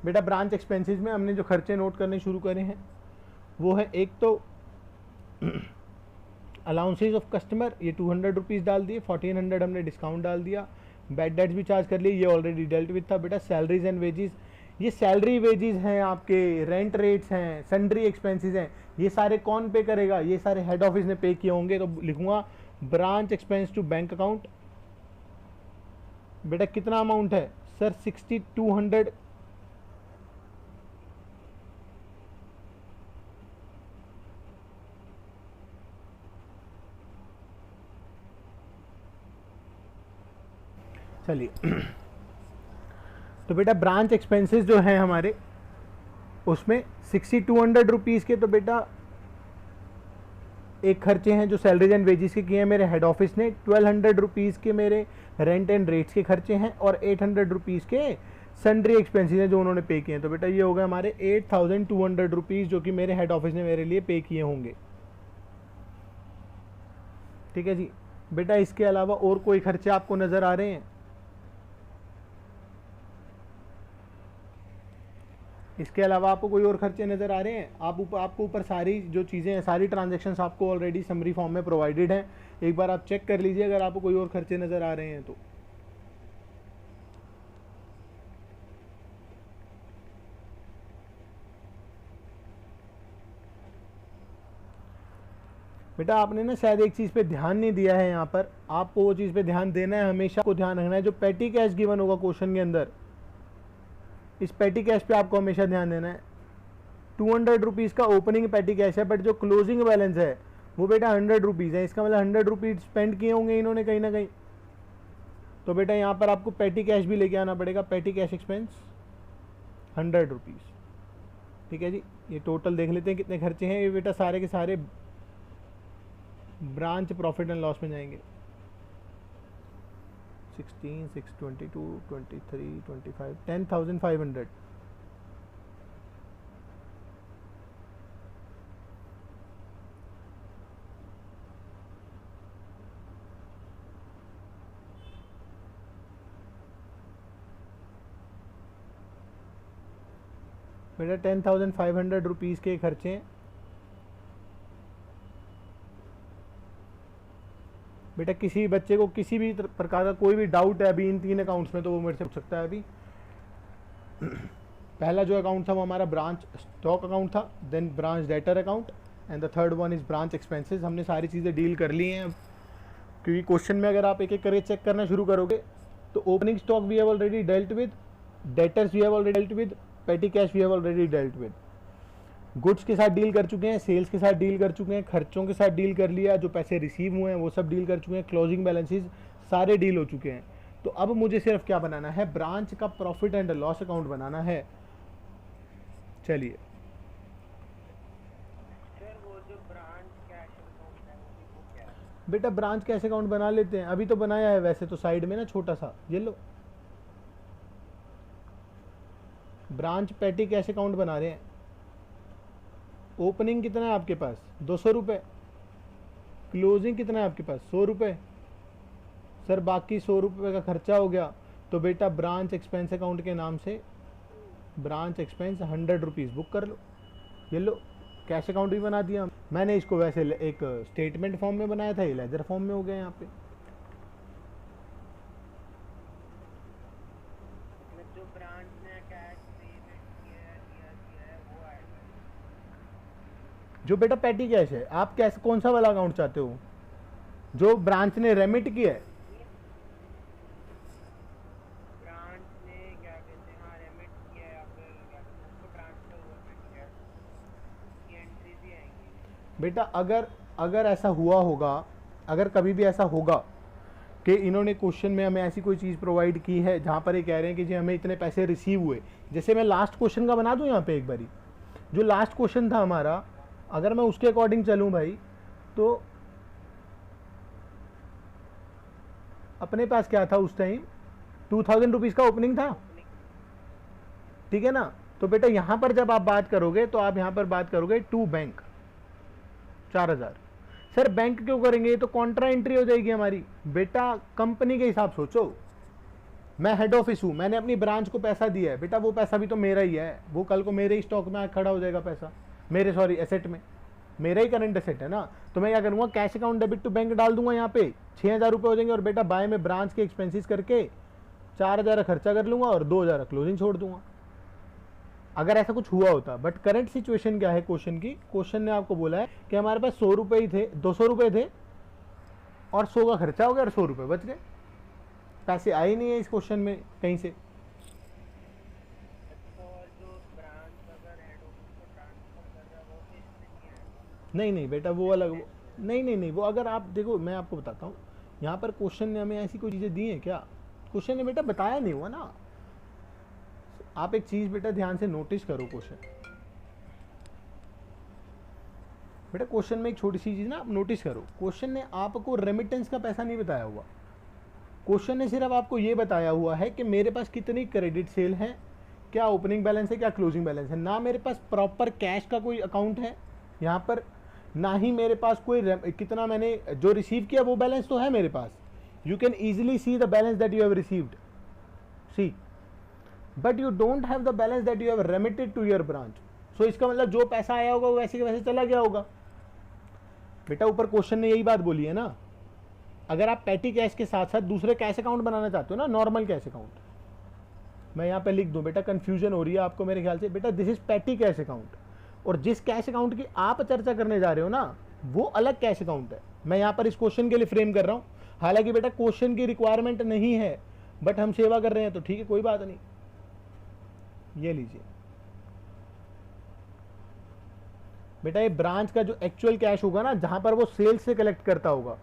बेटा ब्रांच एक्सपेंसेस में हमने जो खर्चे नोट करने शुरू करे हैं वो है, एक तो अलाउंसेज ऑफ कस्टमर, ये 200 रुपीज़ डाल दिए, 1400 हमने डिस्काउंट डाल दिया, बैड डेट्स भी चार्ज कर लिए, ये ऑलरेडी डेल्ट विथ था बेटा। सैलरीज एंड वेजेस, ये सैलरी वेजेस हैं आपके, रेंट रेट्स हैं, सन्ड्री एक्सपेंसेस हैं, ये सारे कौन पे करेगा? ये सारे हेड ऑफिस ने पे किए होंगे, तो लिखूंगा branch expense to bank account. बेटा कितना अमाउंट है सर? 6200। चलिए तो बेटा ब्रांच एक्सपेंसेस जो हैं हमारे, उसमें 6200 रुपीज़ के तो बेटा एक खर्चे हैं जो सैलरीज एंड वेजेस के किए हैं मेरे हेड ऑफिस ने, 1200 रुपीज़ के मेरे रेंट एंड रेट्स के खर्चे हैं, और 800 रुपीज़ के सन्ड्री एक्सपेंसेस हैं जो उन्होंने पे किए हैं। तो बेटा ये हो गए हमारे 8200 रुपीज़ जो कि मेरे हेड ऑफिस ने मेरे लिए पे किए होंगे। ठीक है जी बेटा, इसके अलावा और कोई खर्चे आपको नज़र आ रहे हैं? इसके अलावा आपको कोई और खर्चे नज़र आ रहे हैं? आपको ऊपर सारी जो चीज़ें हैं, सारी ट्रांजैक्शंस आपको ऑलरेडी समरी फॉर्म में प्रोवाइडेड हैं, एक बार आप चेक कर लीजिए अगर आपको कोई और खर्चे नज़र आ रहे हैं तो। बेटा आपने ना शायद एक चीज़ पे ध्यान नहीं दिया है, यहाँ पर आपको वो चीज़ पे ध्यान देना है, हमेशा को ध्यान रखना है। जो पेटी कैश गिवन होगा क्वेश्चन के अंदर, इस पेटी कैश पे आपको हमेशा ध्यान देना है। 200 रुपीज़ का ओपनिंग पेटी कैश है, बट जो क्लोजिंग बैलेंस है वो बेटा 100 रुपीज़ है, इसका मतलब 100 रुपीज़ स्पेंड किए होंगे इन्होंने कहीं ना कहीं। तो बेटा यहाँ पर आपको पेटी कैश भी लेके आना पड़ेगा, पेटी कैश एक्सपेंस 100 रुपीज़। ठीक है जी, ये टोटल देख लेते हैं कितने खर्चे हैं। ये बेटा सारे के सारे ब्रांच प्रॉफिट एंड लॉस में जाएंगे। 16, 6, 22, 23, 25, 10,500। बेटा 10,500 रुपीज़ के खर्चे हैं। बेटा किसी बच्चे को किसी भी प्रकार का कोई भी डाउट है अभी इन 3 अकाउंट्स में तो वो मेरे से पूछ सकता है अभी। पहला जो अकाउंट था वो हमारा ब्रांच स्टॉक अकाउंट था, then branch debtor account, and the third one is branch expenses. हमने सारी चीज़ें डील कर ली हैं, क्योंकि क्वेश्चन में अगर आप एक एक करके चेक करना शुरू करोगे तो opening stock we have already dealt with, debtors we have already dealt with, petty cash we have already dealt with, goods के साथ डील कर चुके हैं, सेल्स के साथ डील कर चुके हैं, खर्चों के साथ डील कर लिया, जो पैसे रिसीव हुए हैं वो सब डील कर चुके हैं, क्लोजिंग बैलेंसेस सारे डील हो चुके हैं। तो अब मुझे सिर्फ क्या बनाना है? ब्रांच का प्रॉफिट एंड लॉस अकाउंट बनाना है। चलिए बेटा ब्रांच कैश अकाउंट बना लेते हैं, अभी तो बनाया है वैसे तो साइड में ना छोटा सा, ये लो ब्रांच पेटी कैश अकाउंट बना रहे हैं। ओपनिंग कितना है आपके पास? 200 रुपये। क्लोजिंग कितना है आपके पास? 100 रुपये। सर बाकी 100 रुपये का खर्चा हो गया, तो बेटा ब्रांच एक्सपेंस अकाउंट के नाम से ब्रांच एक्सपेंस 100 रुपीज़ बुक कर लो। ये लो कैश अकाउंट भी बना दिया मैंने। इसको वैसे एक स्टेटमेंट फॉर्म में बनाया था, ये लेजर फॉर्म में हो गया यहाँ पे। जो ब्रांच ने कैश पेमेंट किया है वो आएगा। जो बेटा पेटी कैश है, आप कैसे कौन सा वाला अकाउंट चाहते हो? जो ब्रांच ने रेमिट किया है, बेटा अगर अगर ऐसा हुआ होगा, अगर कभी भी ऐसा होगा कि इन्होंने क्वेश्चन में हमें ऐसी कोई चीज़ प्रोवाइड की है जहाँ पर ये कह रहे हैं कि जी हमें इतने पैसे रिसीव हुए, जैसे मैं लास्ट क्वेश्चन का बना दूँ यहाँ पे एक बारी, जो लास्ट क्वेश्चन था हमारा, अगर मैं उसके अकॉर्डिंग चलूँ भाई, तो अपने पास क्या था उस टाइम, 2000 रुपीज़ का ओपनिंग था, ठीक है ना। तो बेटा यहाँ पर जब आप बात करोगे तो आप यहाँ पर बात करोगे टू बैंक 4000। सर बैंक क्यों करेंगे, ये तो कॉन्ट्रा एंट्री हो जाएगी हमारी। बेटा कंपनी के हिसाब सोचो, मैं हेड ऑफिस हूँ, मैंने अपनी ब्रांच को पैसा दिया है, बेटा वो पैसा भी तो मेरा ही है, वो कल को मेरे ही स्टॉक में खड़ा हो जाएगा पैसा, मेरे सॉरी एसेट में, मेरा ही करंट एसेट है ना। तो मैं क्या करूँगा, cash account debit to bank डाल दूंगा, यहाँ पे 6000 रुपये हो जाएंगे, और बेटा बाय में ब्रांच के एक्सपेंसिस करके 4000 खर्चा कर लूँगा और 2000 क्लोजिंग छोड़ दूंगा, अगर ऐसा कुछ हुआ होता। बट करंट सिचुएशन क्या है क्वेश्चन की, क्वेश्चन ने आपको बोला है कि हमारे पास 100 रुपये ही थे, 200 रुपये थे और 100 का खर्चा हो गया और 100 रुपये बच गए, पैसे आए नहीं है इस क्वेश्चन में कहीं से। अच्छा, और जो ब्रांच अगर हेड ऑफिस को ट्रांसफर कर रहा है वो भी इसमें नहीं आएगा? नहीं नहीं बेटा वो अलग, नहीं नहीं नहीं, वो अगर आप देखो मैं आपको बताता हूँ, यहाँ पर क्वेश्चन ने हमें ऐसी कोई चीज़ें दी हैं क्या, क्वेश्चन ने बेटा बताया नहीं हुआ ना। आप एक चीज़ बेटा ध्यान से नोटिस करो, क्वेश्चन बेटा क्वेश्चन में एक छोटी सी चीज़ ना आप नोटिस करो, क्वेश्चन ने आपको रेमिटेंस का पैसा नहीं बताया हुआ, क्वेश्चन ने सिर्फ आपको ये बताया हुआ है कि मेरे पास कितनी क्रेडिट सेल है, क्या ओपनिंग बैलेंस है, क्या क्लोजिंग बैलेंस है। ना मेरे पास प्रॉपर कैश का कोई अकाउंट है यहाँ पर, ना ही मेरे पास कोई कितना मैंने जो रिसीव किया वो बैलेंस तो है मेरे पास, you can easily see the balance that you have received, see, but you don't have the balance that you have remitted to your branch. So इसका मतलब जो पैसा आया होगा वो वैसे के वैसे चला गया होगा। बेटा ऊपर क्वेश्चन ने यही बात बोली है ना, अगर आप पैटी कैश के साथ साथ दूसरे कैश अकाउंट बनाना चाहते हो ना, नॉर्मल कैश अकाउंट, मैं यहाँ पे लिख दूं, बेटा कंफ्यूजन हो रही है आपको मेरे ख्याल से, बेटा this is petty cash account, और जिस कैश अकाउंट की आप चर्चा करने जा रहे हो ना वो अलग कैश अकाउंट है। मैं यहाँ पर इस क्वेश्चन के लिए फ्रेम कर रहा हूँ, हालांकि बेटा क्वेश्चन की रिक्वायरमेंट नहीं है, बट हम सेवा कर रहे हैं तो ठीक है, कोई बात नहीं। ये लीजिए बेटा, ये ब्रांच का जो एक्चुअल कैश होगा ना, जहां पर वो सेल्स से कलेक्ट करता होगा,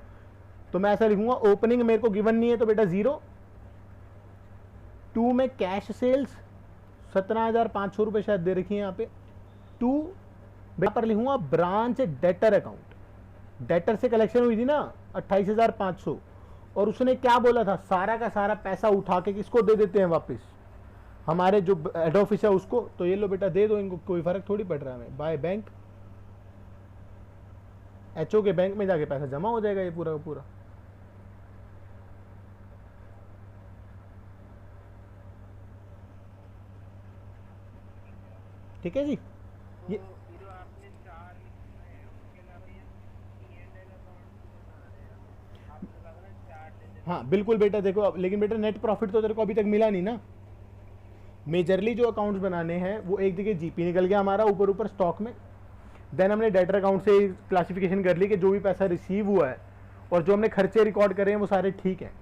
तो मैं ऐसा लिखूंगा, ओपनिंग मेरे को गिवन नहीं है तो बेटा 0, 2 में कैश सेल्स 17,500 रुपये शायद दे रखी है यहाँ पे, 2 यहाँ पर लिखूंगा ब्रांच डेटर अकाउंट, डेटर से कलेक्शन हुई थी ना 28,500, और उसने क्या बोला था, सारा का सारा पैसा उठा के किसको दे देते हैं वापस, हमारे जो हेड ऑफिस है उसको। तो ये लो बेटा दे दो इनको, कोई फर्क थोड़ी पड़ रहा है हमें, बाय बैंक, एचओ के बैंक में जाके पैसा जमा हो जाएगा ये पूरा का पूरा। ठीक है जी। तो ये जो आपने 4 लिखा है उसके अलावा ये P&L अकाउंट भी बना रहे हैं, आपने कहा ना 4 दे देते हाँ बिल्कुल बेटा, देखो अब लेकिन बेटा नेट प्रॉफिट तो तेरे को अभी तक मिला नहीं ना। मेजरली जो अकाउंट्स बनाने हैं वो एक देखिए जीपी निकल गया हमारा ऊपर ऊपर स्टॉक में, देन हमने डेटर अकाउंट से क्लासिफिकेशन कर ली कि जो भी पैसा रिसीव हुआ है और जो हमने खर्चे रिकॉर्ड करे हैं वो सारे ठीक हैं,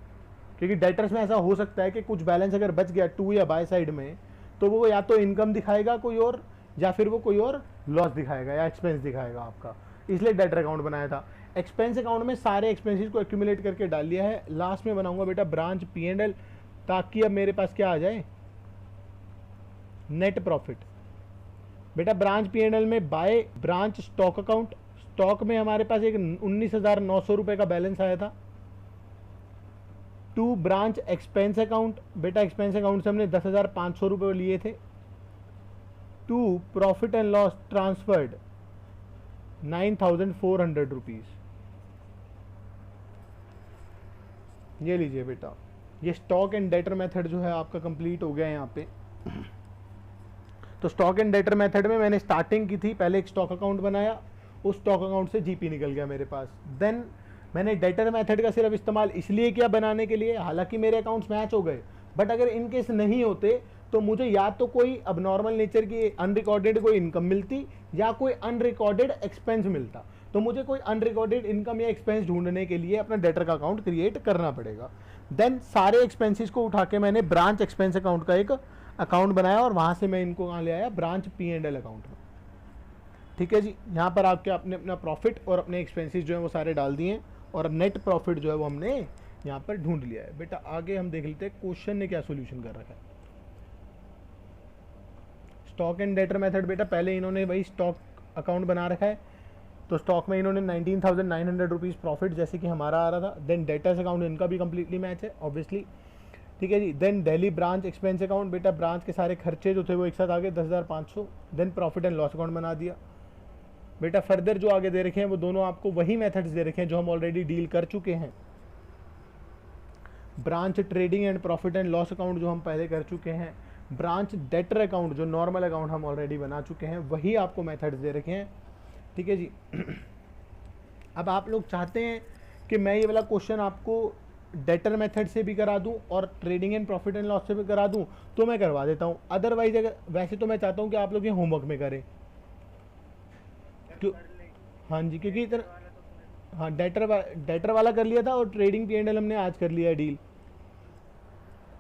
क्योंकि डेटर्स में ऐसा हो सकता है कि कुछ बैलेंस अगर बच गया टू या बाय साइड में, तो वो या तो इनकम दिखाएगा कोई और, या फिर वो कोई और लॉस दिखाएगा या एक्सपेंस दिखाएगा आपका, इसलिए डेटर अकाउंट बनाया था। एक्सपेंस अकाउंट में सारे एक्सपेंसेस को एक्यूमुलेट करके डाल लिया है, लास्ट में बनाऊंगा बेटा ब्रांच P&L, ताकि अब मेरे पास क्या आ जाए, नेट प्रॉफिट। बेटा ब्रांच P&L में by branch stock account, stock में हमारे पास एक 19,900 रुपये का बैलेंस आया था। 2 ब्रांच एक्सपेंस अकाउंट, बेटा एक्सपेंस अकाउंट से हमने 10,500 रुपये लिए थे। 2 profit and loss transferred 9,400 rupees. ये लीजिए बेटा, ये स्टॉक एंड डेटर मेथड जो है आपका कंप्लीट हो गया है यहाँ पे। तो स्टॉक एंड डेटर मेथड में मैंने स्टार्टिंग की थी, पहले एक स्टॉक अकाउंट बनाया, उस स्टॉक अकाउंट से जीपी निकल गया मेरे पास। देन मैंने डेटर मेथड का सिर्फ इस्तेमाल इसलिए किया बनाने के लिए, हालांकि मेरे अकाउंट्स मैच हो गए, बट अगर इन केस नहीं होते तो मुझे या तो कोई अब नॉर्मल नेचर की अनरिकॉर्डेड कोई इनकम मिलती या कोई अनरिकॉर्डेड एक्सपेंस मिलता। तो मुझे कोई अनरिकॉर्डेड इनकम या एक्सपेंस ढूंढने के लिए अपना डेटर का अकाउंट क्रिएट करना पड़ेगा। देन सारे एक्सपेंसेस को उठा के मैंने ब्रांच एक्सपेंस अकाउंट का एक अकाउंट बनाया और वहां से मैं इनको कहाँ ले आया, ब्रांच P&L अकाउंट में। ठीक है जी, यहाँ पर आपके अपने अपना प्रॉफिट और अपने एक्सपेंसेस जो है वो सारे डाल दिए हैं और नेट प्रॉफिट जो है वो हमने यहाँ पर ढूंढ लिया है। बेटा आगे हम देख लेते हैं क्वेश्चन ने क्या सोल्यूशन कर रखा है। स्टॉक एंड डेटर मेथड, बेटा पहले इन्होंने वही स्टॉक अकाउंट बना रखा है, तो स्टॉक में इन्होंने 19,900 रुपीज़ प्रॉफिट जैसे कि हमारा आ रहा था। देन डेटर्स अकाउंट इनका भी कंप्लीटली मैच है ऑब्वियसली, ठीक है जी। Then Delhi branch expense account, बेटा ब्रांच के सारे खर्चे जो थे वो एक साथ आ गए 10,500। Then profit and loss account बना दिया। बेटा फर्दर जो आगे दे रखे हैं वो दोनों आपको वही मेथड्स दे रखे हैं जो हम ऑलरेडी डील कर चुके हैं। Branch trading and profit and loss account जो हम पहले कर चुके हैं, ब्रांच डेटर अकाउंट जो नॉर्मल अकाउंट हम ऑलरेडी बना चुके हैं, वही आपको मेथड्स दे रखे हैं, ठीक है जी। अब आप लोग चाहते हैं कि मैं ये वाला क्वेश्चन आपको डेटर मेथड से भी करा दूं और trading and profit and loss से भी करा दूं, तो मैं करवा देता हूं। अदरवाइज अगर वैसे तो मैं चाहता हूं कि आप लोग ये होमवर्क में करें, क्यों? हाँ जी, क्योंकि इतना, हाँ डेटर वाला कर लिया था और ट्रेडिंग P&L हमने आज कर लिया है डील,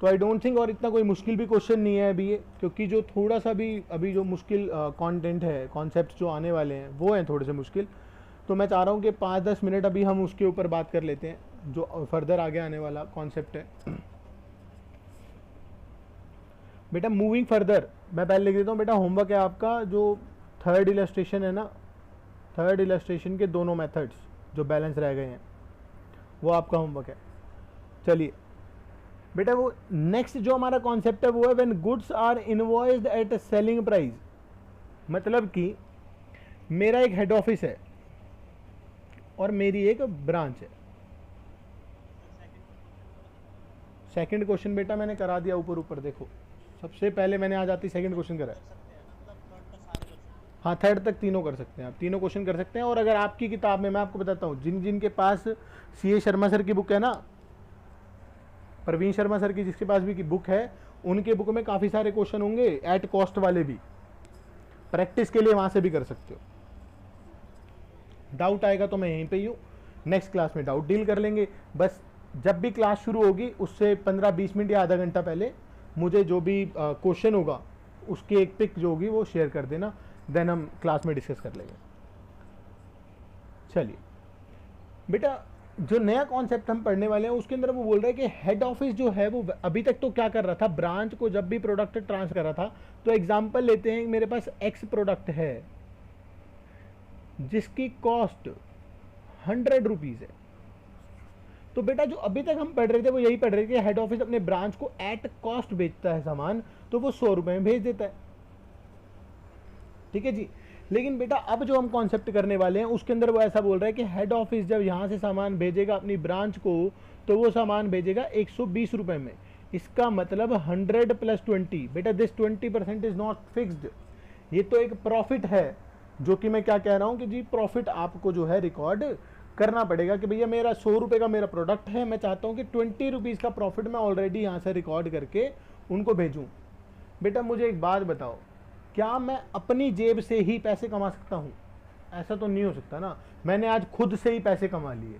तो आई डोंट थिंक और इतना कोई मुश्किल भी क्वेश्चन नहीं है अभी ये, क्योंकि जो थोड़ा सा भी अभी जो मुश्किल कंटेंट है, कॉन्सेप्ट जो आने वाले हैं वो हैं थोड़े से मुश्किल। तो मैं चाह रहा हूँ कि 5-10 मिनट अभी हम उसके ऊपर बात कर लेते हैं जो फर्दर आगे आने वाला कॉन्सेप्ट है। बेटा मूविंग फर्दर, मैं पहले लिख देता हूँ। बेटा होमवर्क है आपका जो थर्ड इलस्ट्रेशन है ना, थर्ड इलस्ट्रेशन के दोनों मेथड्स जो बैलेंस रह गए हैं वो आपका होमवर्क है। चलिए बेटा वो नेक्स्ट जो हमारा कॉन्सेप्ट है वो है when goods are invoiced at selling price. मतलब कि मेरा एक हेड ऑफिस है और मेरी एक ब्रांच है। सेकंड क्वेश्चन बेटा मैंने करा दिया ऊपर ऊपर, देखो सबसे पहले मैंने आज आती सेकंड क्वेश्चन करा है। हाँ थर्ड तक तीनों कर सकते हैं आप, तीनों क्वेश्चन कर सकते हैं। और अगर आपकी किताब में, मैं आपको बताता हूँ, जिन जिन के पास CA शर्मा सर की बुक है ना, प्रवीण शर्मा सर की जिसके पास भी की बुक है, उनके बुक में काफ़ी सारे क्वेश्चन होंगे एट कॉस्ट वाले भी, प्रैक्टिस के लिए वहाँ से भी कर सकते हो। डाउट आएगा तो मैं यहीं पे ही हूँ, नेक्स्ट क्लास में डाउट डील कर लेंगे। बस जब भी क्लास शुरू होगी उससे 15-20 मिनट या आधा घंटा पहले मुझे जो भी क्वेश्चन होगा उसकी एक पिक जो होगी वो शेयर कर देना, देन हम क्लास में डिस्कस कर लेंगे। चलिए बेटा जो नया कॉन्सेप्ट हम पढ़ने वाले हैं उसके अंदर वो बोल रहे हैं कि हेड ऑफिस जो है वो अभी तक तो क्या कर रहा था, ब्रांच को जब भी प्रोडक्ट ट्रांसफर कर रहा था, तो एग्जांपल लेते हैं मेरे पास एक्स प्रोडक्ट है जिसकी कॉस्ट 100 रुपीज़ है। तो बेटा जो अभी तक हम पढ़ रहे थे वो यही पढ़ रहे थे कि हेड ऑफिस अपने ब्रांच को एट कॉस्ट बेचता है सामान, तो वो 100 रुपये में भेज देता है, ठीक है जी। लेकिन बेटा अब जो हम कॉन्सेप्ट करने वाले हैं उसके अंदर वो ऐसा बोल रहा है कि हेड ऑफिस जब यहाँ से सामान भेजेगा अपनी ब्रांच को, तो वो सामान भेजेगा 120 रुपये में। इसका मतलब 100 + 20, बेटा दिस 20% इज नॉट फिक्स्ड, ये तो एक प्रॉफिट है, जो कि मैं क्या कह रहा हूँ कि जी प्रॉफिट आपको जो है रिकॉर्ड करना पड़ेगा कि भैया मेरा 100 रुपये का मेरा प्रोडक्ट है, मैं चाहता हूँ कि 20 रुपीज़ का प्रॉफिट मैं ऑलरेडी यहाँ से रिकॉर्ड करके उनको भेजूँ। बेटा मुझे एक बात बताओ, क्या मैं अपनी जेब से ही पैसे कमा सकता हूँ? ऐसा तो नहीं हो सकता ना, मैंने आज खुद से ही पैसे कमा लिए,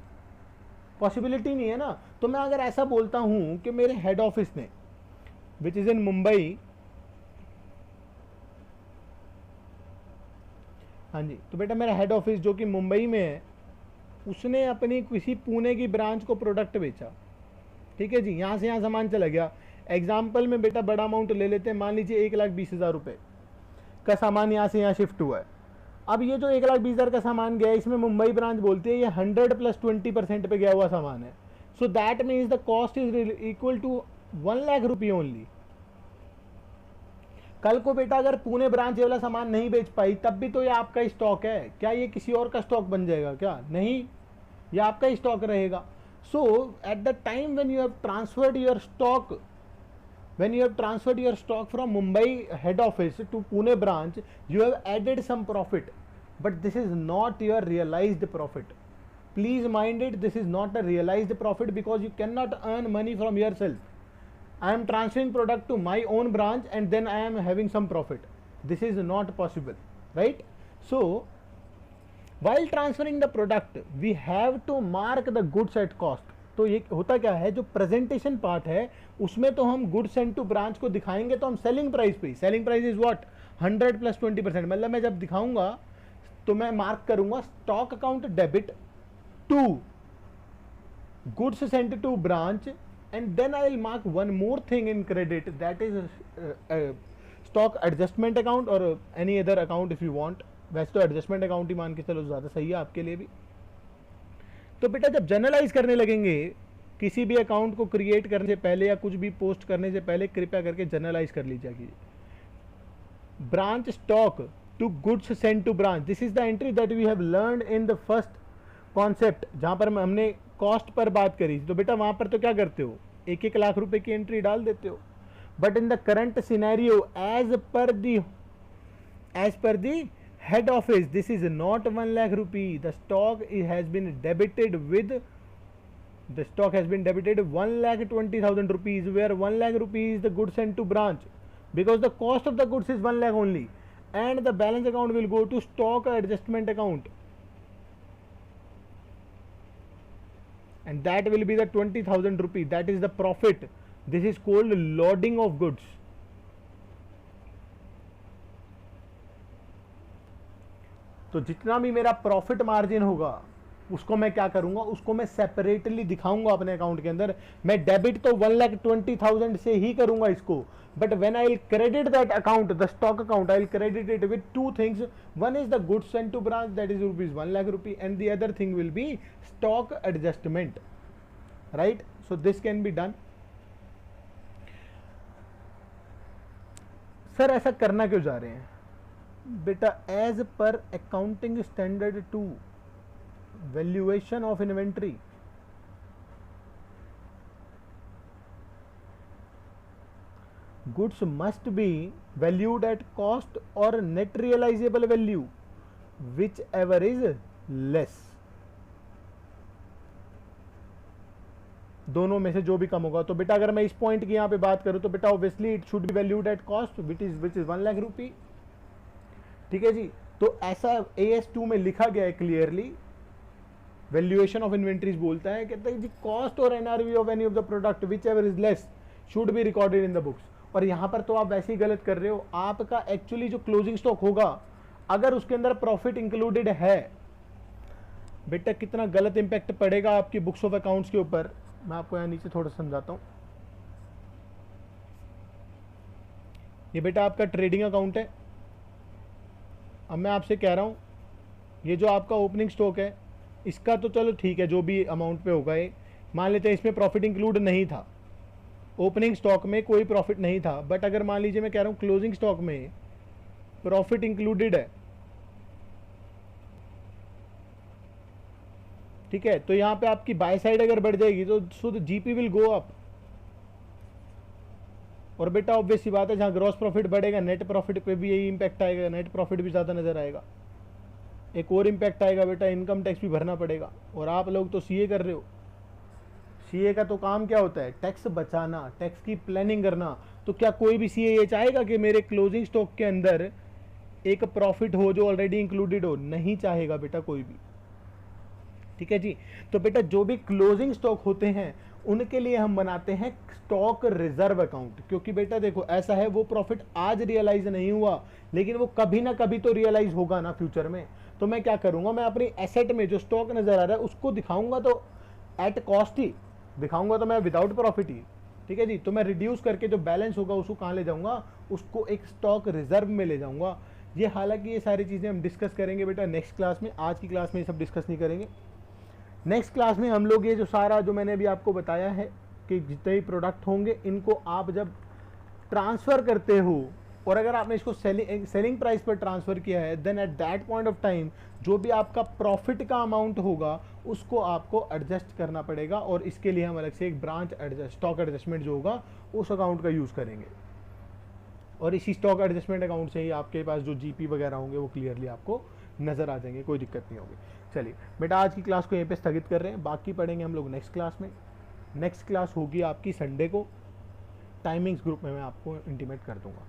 पॉसिबिलिटी नहीं है ना। तो मैं अगर ऐसा बोलता हूँ कि मेरे हेड ऑफिस ने विच इज़ इन मुंबई, हाँ जी, तो बेटा मेरा हेड ऑफिस जो कि मुंबई में है, उसने अपनी किसी पुणे की ब्रांच को प्रोडक्ट बेचा, ठीक है जी, यहाँ से यहाँ सामान चला गया। एग्जाम्पल में बेटा बड़ा अमाउंट ले लेते हैं, मान लीजिए 1,20,000 रुपये का सामान यहाँ से यहाँ शिफ्ट हुआ है। अब ये जो 1,20,000 का सामान गया है, इसमें मुंबई ब्रांच बोलती है ये 100 + 20% पे गया हुआ सामान है, so that means the cost is equal to 1,00,000 रुपये ओनली। कल को बेटा अगर पुणे ब्रांच ये वाला सामान नहीं बेच पाई, तब भी तो ये आपका ही स्टॉक है, क्या ये किसी और का स्टॉक बन जाएगा? क्या नहीं, ये आपका ही स्टॉक रहेगा। So at the time when you have transferred your stock, when you have transferred your stock from Mumbai head office to Pune branch, you have added some profit, but this is not your realized profit. Please mind it, this is not a realized profit because you cannot earn money from yourself. I am transferring product to my own branch and then I am having some profit. This is not possible, right? So while transferring the product, we have to mark the goods at cost. तो ये होता क्या है, जो presentation part है उसमें तो हम गुड सेंड टू ब्रांच को दिखाएंगे तो हम सेलिंग प्राइस पे, सेलिंग प्राइस इज व्हाट 100 + 20%, मतलब मैं जब दिखाऊंगा तो मैं मार्क करूंगा stock account debit to goods sent to branch, and then I will mark one more thing in credit, that is stock adjustment account और any other account if you want. वैसे तो एडजस्टमेंट अकाउंट ही मान के चलो, ज़्यादा सही है आपके लिए भी। तो बेटा जब जनरलाइज करने लगेंगे किसी भी अकाउंट को क्रिएट करने से पहले या कुछ भी पोस्ट करने से पहले, कृपया करके जनरलाइज कर लीजिए कीजिए। Branch stock to goods sent to branch, this is the entry that we have learned in the first concept, जहां पर हमने कॉस्ट पर बात करी। तो बेटा वहां पर तो क्या करते हो, 1-1 लाख रुपए की एंट्री डाल देते हो। But in the current scenario as per the head office, this is not 1 lakh rupee. The stock has been debited 1,20,000 rupees, where 1 lakh rupees is the goods sent to branch, because the cost of the goods is 1 lakh only, and the balance account will go to stock adjustment account, and that will be the 20,000 rupees. That is the profit. This is called loading of goods. तो जितना भी मेरा profit margin होगा उसको मैं क्या करूंगा, उसको मैं सेपरेटली दिखाऊंगा अपने अकाउंट के अंदर। मैं डेबिट तो 1,20,000 से ही करूंगा इसको, but when I will credit that account, the stock account, I will credit it with two things. One is the goods sent to branch, that is rupees 1 lakh rupee, and the other thing will be stock adjustment, right. So this can be done. Sir ऐसा करना क्यों जा रहे हैं बेटा, as per accounting standard 2 valuation of inventory, goods must be valued at cost और net realisable value, whichever is less, दोनों में से जो भी कम होगा। तो बेटा अगर मैं इस पॉइंट की यहां पे बात करूं तो बेटा obviously it should be valued at cost which is 1 lakh rupee, ठीक है जी। तो ऐसा AS2 में लिखा गया है क्लियरली, वैल्यूएशन ऑफ इन्वेंट्रीज बोलता है, कहता है जी कॉस्ट और NRV of any of the product which ever is less should be recorded in the books. और यहां पर तो आप वैसे ही गलत कर रहे हो, आपका एक्चुअली जो क्लोजिंग स्टॉक होगा अगर उसके अंदर प्रॉफिट इंक्लूडेड है, बेटा कितना गलत इंपैक्ट पड़ेगा आपकी बुक्स ऑफ अकाउंट्स के ऊपर, मैं आपको यहां नीचे थोड़ा समझाता हूं। ये बेटा आपका ट्रेडिंग अकाउंट है। अब मैं आपसे कह रहा हूँ ये जो आपका ओपनिंग स्टॉक है इसका तो चलो ठीक है, जो भी अमाउंट पे होगा ये मान लेते हैं, इसमें प्रॉफिट इंक्लूड नहीं था, ओपनिंग स्टॉक में कोई प्रॉफिट नहीं था। बट अगर मान लीजिए मैं कह रहा हूँ क्लोजिंग स्टॉक में प्रॉफिट इंक्लूडेड है, ठीक है, तो यहाँ पे आपकी बाय साइड अगर बढ़ जाएगी तो शुद्ध GP विल गो अप। और बेटा ऑब्वियस सी बात है, जहाँ ग्रॉस प्रॉफिट बढ़ेगा नेट प्रॉफिट पे भी यही इंपैक्ट आएगा, नेट प्रॉफिट भी ज़्यादा नज़र आएगा। एक और इंपैक्ट आएगा बेटा, इनकम टैक्स भी भरना पड़ेगा। और आप लोग तो CA कर रहे हो, CA का तो काम क्या होता है, टैक्स बचाना, टैक्स की प्लानिंग करना। तो क्या कोई भी CA ये चाहेगा कि मेरे क्लोजिंग स्टॉक के अंदर एक प्रॉफिट हो जो ऑलरेडी इंक्लूडेड हो? नहीं चाहेगा बेटा कोई भी, ठीक है जी। तो बेटा जो भी क्लोजिंग स्टॉक होते हैं उनके लिए हम बनाते हैं स्टॉक रिजर्व अकाउंट, क्योंकि बेटा देखो ऐसा है, वो प्रॉफिट आज रियलाइज नहीं हुआ लेकिन वो कभी ना कभी तो रियलाइज होगा ना फ्यूचर में। तो मैं क्या करूंगा, मैं अपनी एसेट में जो स्टॉक नजर आ रहा है उसको दिखाऊंगा तो एट कॉस्ट ही दिखाऊंगा, तो मैं विदाउट प्रॉफिट ही, ठीक है जी। तो मैं रिड्यूस करके जो बैलेंस होगा उसको कहाँ ले जाऊंगा, उसको एक स्टॉक रिजर्व में ले जाऊंगा। ये हालांकि ये सारी चीज़ें हम डिस्कस करेंगे बेटा नेक्स्ट क्लास में, आज की क्लास में ये सब डिस्कस नहीं करेंगे। नेक्स्ट क्लास में हम लोग ये जो सारा जो मैंने अभी आपको बताया है कि जितने भी प्रोडक्ट होंगे इनको आप जब ट्रांसफ़र करते हो और अगर आपने इसको सेलिंग प्राइस पर ट्रांसफ़र किया है, then at that point of time जो भी आपका प्रॉफिट का अमाउंट होगा उसको आपको एडजस्ट करना पड़ेगा। और इसके लिए हम अलग से एक ब्रांच स्टॉक एडजस्टमेंट जो होगा उस अकाउंट का यूज़ करेंगे, और इसी स्टॉक एडजस्टमेंट अकाउंट से ही आपके पास जो GP वगैरह होंगे वो क्लियरली आपको नज़र आ जाएंगे, कोई दिक्कत नहीं होगी। चलिए बेटा आज की क्लास को यहीं पे स्थगित कर रहे हैं, बाकी पढ़ेंगे हम लोग नेक्स्ट क्लास में। नेक्स्ट क्लास होगी आपकी संडे को, टाइमिंग्स ग्रुप में मैं आपको इंटीमेट कर दूंगा।